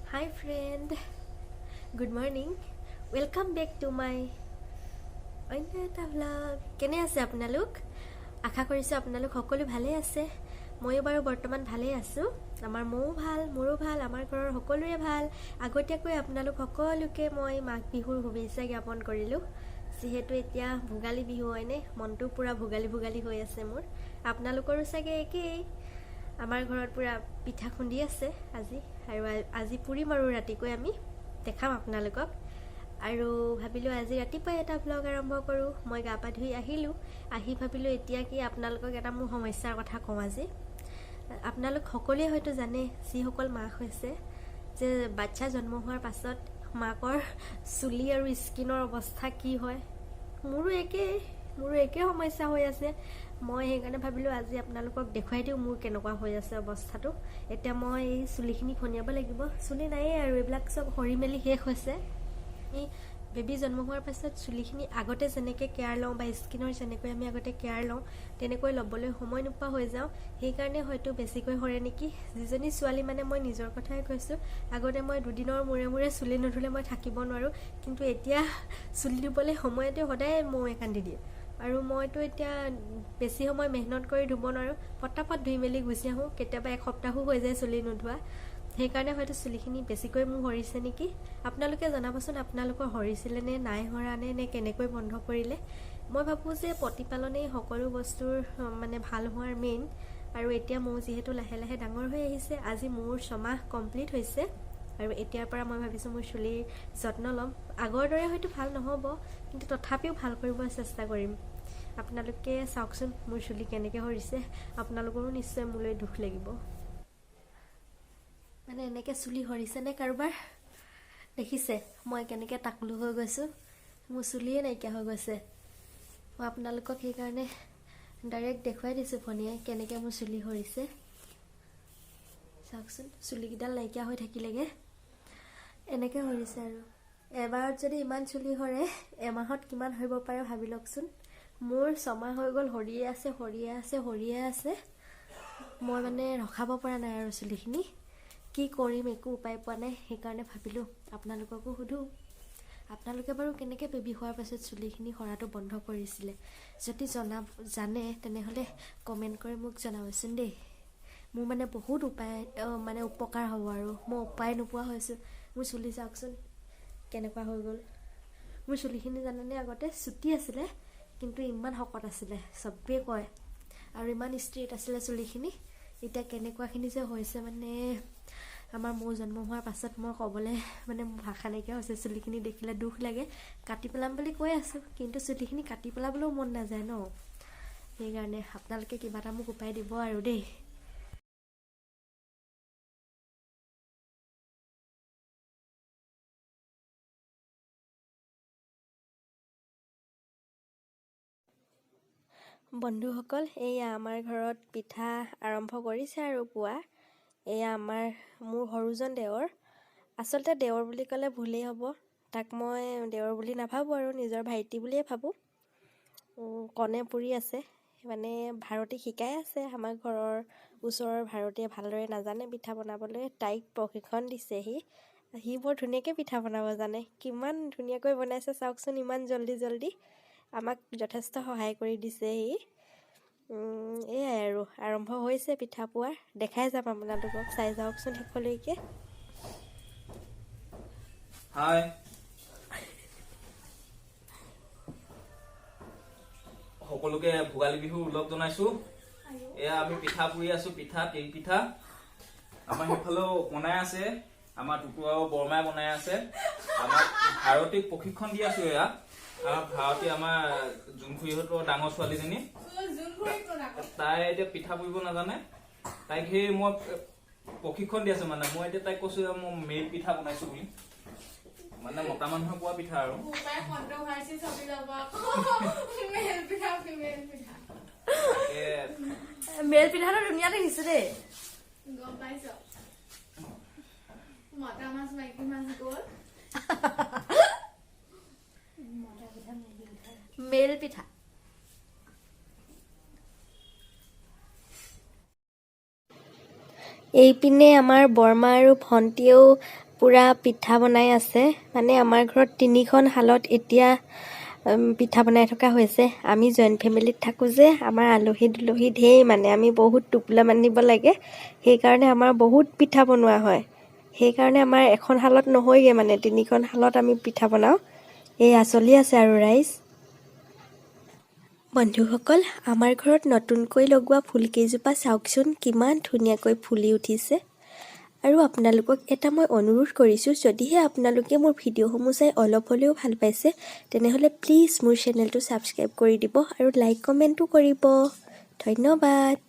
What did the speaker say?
Hi friend, good morning. Welcome back to my অন্য এটা vlog. কেনে আছে আপোনালোক? আশা কৰিছো আপোনালোক সকলো ভালে আছে। ময়ো বাৰু বৰ্তমান ভালে আছো। আমাৰ মও ভাল, মোৰো ভাল, আমাৰ ঘৰৰ সকলোৰে ভাল। আগতীয়াকৈ আপোনালোক সকলোকে মই মাঘবিহুৰ শুভেচ্ছা জ্ঞাপন কৰিলো। যিহেতু এতিয়া ভোগালী বিহু হয়নে, মনটো পুৰা ভোগালী হৈ আছে মোৰ। আপোনালোকৰো চাগে একেই। আমাৰ ঘৰত পুৰা পিঠা খুন্দি আছে আজি, আৰু আজি পুৰিম আৰু ৰাতিকৈ আমি দেখাম আপোনালোকক। আৰু ভাবিলোঁ আজি ৰাতিপুৱাই এটা ব্লগ আৰম্ভ কৰোঁ। মই গা পা ধুই আহিলোঁ, আহি ভাবিলোঁ এতিয়া কি আপোনালোকক এটা মোৰ সমস্যাৰ কথা কওঁ আজি। আপোনালোক সকলোৱে হয়তো জানে, যিসকল মাক হৈছে, যে বাচ্চা জন্ম হোৱাৰ পাছত মাকৰ চুলি আৰু স্কিনৰ অৱস্থা কি হয়। মোৰো একে সমস্যা হৈ আছে। মই সেইকাৰণে ভাবিলোঁ আজি আপোনালোকক দেখুৱাই দিওঁ মোৰ কেনেকুৱা হৈ আছে অৱস্থাটো। এতিয়া মই এই চুলিখিনি খনিয়াব লাগিব। চুলি নায়েই আৰু, এইবিলাক চব সৰি মেলি শেষ হৈছে। বেবী জন্ম হোৱাৰ পাছত চুলিখিনি আগতে যেনেকৈ কেয়াৰ লওঁ বা স্কিনৰ যেনেকৈ আমি আগতে কেয়াৰ লওঁ তেনেকৈ ল'বলৈ সময় নোপোৱা হৈ যাওঁ। সেইকাৰণে হয়তো বেছিকৈ সৰে নেকি। যিজনী ছোৱালী, মানে মই নিজৰ কথাই কৈছোঁ, আগতে মই দুদিনৰ মূৰে চুলি নুধুলে মই থাকিব নোৱাৰোঁ, কিন্তু এতিয়া চুলি ধুবলৈ সময়তে সদায় মৌৱে কান্দি দিয়ে। আৰু মইতো এতিয়া বেছি সময় মেহনত কৰি ধুব নোৱাৰোঁ, পটাপট ধুই মেলি গুচি আহোঁ। কেতিয়াবা এসপ্তাহো হৈ যায় চুলি নোধোৱা। সেইকাৰণে হয়তো চুলিখিনি বেছিকৈ মোৰ সৰিছে নেকি। আপোনালোকে জনাবচোন, আপোনালোকৰ সৰিছিলে নে নাই সৰা নে কেনেকৈ বন্ধ কৰিলে। মই ভাবোঁ যে প্ৰতিপালনেই সকলো বস্তুৰ মানে ভাল হোৱাৰ মেইন। আৰু এতিয়া মোৰ যিহেতু লাহে লাহে ডাঙৰ হৈ আহিছে, আজি মোৰ 6 মাহ কমপ্লিট হৈছে। আৰু এতিয়াৰ পৰা মই ভাবিছোঁ মোৰ চুলিৰ যত্ন ল'ম। আগৰ দৰে হয়তো ভাল নহ'ব, কিন্তু তথাপিও ভাল কৰিব চেষ্টা কৰিম। আপোনালোকে চাওকচোন মোৰ চুলি কেনেকৈ সৰিছে। আপোনালোকৰো নিশ্চয় মোলৈ দুখ লাগিব। মানে এনেকৈ চুলি সৰিছেনে কাৰোবাৰ? দেখিছে মই কেনেকৈ টাকলু হৈ গৈছোঁ, মোৰ চুলিয়ে নাইকিয়া হৈ গৈছে। মই আপোনালোকক সেইকাৰণে ডাইৰেক্ট দেখুৱাই দিছোঁ ভনীয়ে কেনেকৈ মোৰ চুলি সৰিছে। চাওকচোন, চুলিকেইডাল নাইকিয়া হৈ থাকিলেগৈ এনেকৈ সৰিছে। আৰু এবাৰত যদি ইমান চুলি সৰে, এমাহত কিমান সৰিব পাৰে ভাবি লওকচোন। মোৰ 6 মাহ হৈ গ'ল, সৰিয়ে আছে। মই মানে ৰখাব পৰা নাই আৰু চুলিখিনি। কি কৰিম একো উপায় পোৱা নাই। সেইকাৰণে ভাবিলোঁ আপোনালোককো সোধোঁ, আপোনালোকে বাৰু কেনেকৈ বেবী হোৱাৰ পাছত চুলিখিনি সৰাটো বন্ধ কৰিছিলে। যদি জানে তেনেহ'লে কমেণ্ট কৰি মোক জনাবচোন দেই। মোৰ মানে বহুত উপকাৰ হ'ব। আৰু মই উপায় নোপোৱা হৈছোঁ। মোৰ চুলি চাওকচোন কেনেকুৱা হৈ গ'ল। মোৰ চুলিখিনি জানেনে আগতে চুটি আছিলে, কিন্তু ইমান শকত আছিলে, চবেই কয়। আৰু ইমান ষ্ট্ৰেইট আছিলে চুলিখিনি। এতিয়া কেনেকুৱাখিনি যে হৈছে, মানে আমাৰ মোৰ জন্ম হোৱাৰ পাছত মই ক'বলৈ মানে মোৰ ভাষা নাইকিয়া হৈছে। চুলিখিনি দেখিলে দুখ লাগে। কাটি পেলাম বুলি কৈ আছোঁ, কিন্তু চুলিখিনি কাটি পেলাবলৈও মন নাযায় ন। সেইকাৰণে আপোনালোকে কিবা এটা মোক উপায় দিব আৰু দেই। বন্ধুসকল, এয়া আমাৰ ঘৰত পিঠা আৰম্ভ কৰিছে আৰু পুৱা। এয়া মোৰ সৰুজন দেৱৰ। আচলতে দেৱৰ বুলি ক'লে ভুলেই হ'ব। তাক মই দেৱৰ বুলি নাভাবোঁ, আৰু নিজৰ ভাইটি বুলিয়ে ভাবোঁ। কণে পুৰি আছে, মানে ভাৰতীক শিকাই আছে। আমাৰ ঘৰৰ ওচৰৰ ভাৰতীয়ে ভালদৰে নাজানে পিঠা বনাবলৈ, তাইক প্ৰশিক্ষণ দিছে সি বৰ ধুনীয়াকৈ পিঠা বনাব জানে। কিমান ধুনীয়াকৈ বনাইছে চাওকচোন, ইমান জল্দি আমাক যথেষ্ট সহায় কৰি দিছে সি। এয়াই আৰু আৰম্ভ হৈছে পিঠা পোৱাৰ। দেখাই যাম আপোনালোকক, চাই যাওকচোন শেষলৈকে। হাই, সকলোকে ভোগালী বিহু উলগ জনাইছোঁ। এয়া আমি পিঠা পুৰি আছোঁ, তিলপিঠা। আমাৰ সেইফালেও বনাই আছে, আমাৰ টুটু আৰু বৰমাই বনাই আছে। আমাৰ ভাৰতীক প্ৰশিক্ষণ দি আছোঁ। এয়া ভাৰতী, আমাৰ জোনখুৰীহঁতৰ ডাঙৰ ছোৱালীজনী, তাই এতিয়া পিঠা পুৰিব নাজানে। তাইক সেই মই প্ৰশিক্ষণ দি আছোঁ। মানে মই এতিয়া তাইক কৈছোঁ মই মেইল পিঠা বনাইছোঁ বুলি, মানে মতা মানুহে পোৱা পিঠা আৰু। মেল পিঠাটো ধুনীয়া দেখিছো দেই। গম পাইছ, মতা মাছ মাইকী মাছ গ'ল। মেল পিঠা এইপিনে আমাৰ বৰমা আৰু ভণ্টিয়েও পুৰা পিঠা বনাই আছে। মানে আমাৰ ঘৰত 3খন শালত এতিয়া পিঠা বনাই থকা হৈছে। আমি জইণ্ট ফেমিলিত থাকোঁ যে, আমাৰ আলহী দুলহী ঢেৰ, মানে আমি বহুত টোপোলা বান্ধিব লাগে, সেইকাৰণে আমাৰ বহুত পিঠা বনোৱা হয়। সেইকাৰণে আমাৰ এখন শালত নহয়গৈ, মানে 3খন শালত আমি পিঠা বনাওঁ। এয়া চলি আছে আৰু ৰাইজ। বন্ধুসকল, আমাৰ ঘৰত নতুনকৈ লগোৱা ফুলকেইজোপা চাওকচোন, কিমান ধুনীয়াকৈ ফুলি উঠিছে। আৰু আপোনালোকক এটা মই অনুৰোধ কৰিছোঁ, যদিহে আপোনালোকে মোৰ ভিডিঅ'সমূহ চাই অলপ হ'লেও ভাল পাইছে, তেনেহ'লে প্লিজ মোৰ চেনেলটো ছাবস্ক্ৰাইব কৰি দিব আৰু লাইক কমেণ্টো কৰিব। ধন্যবাদ।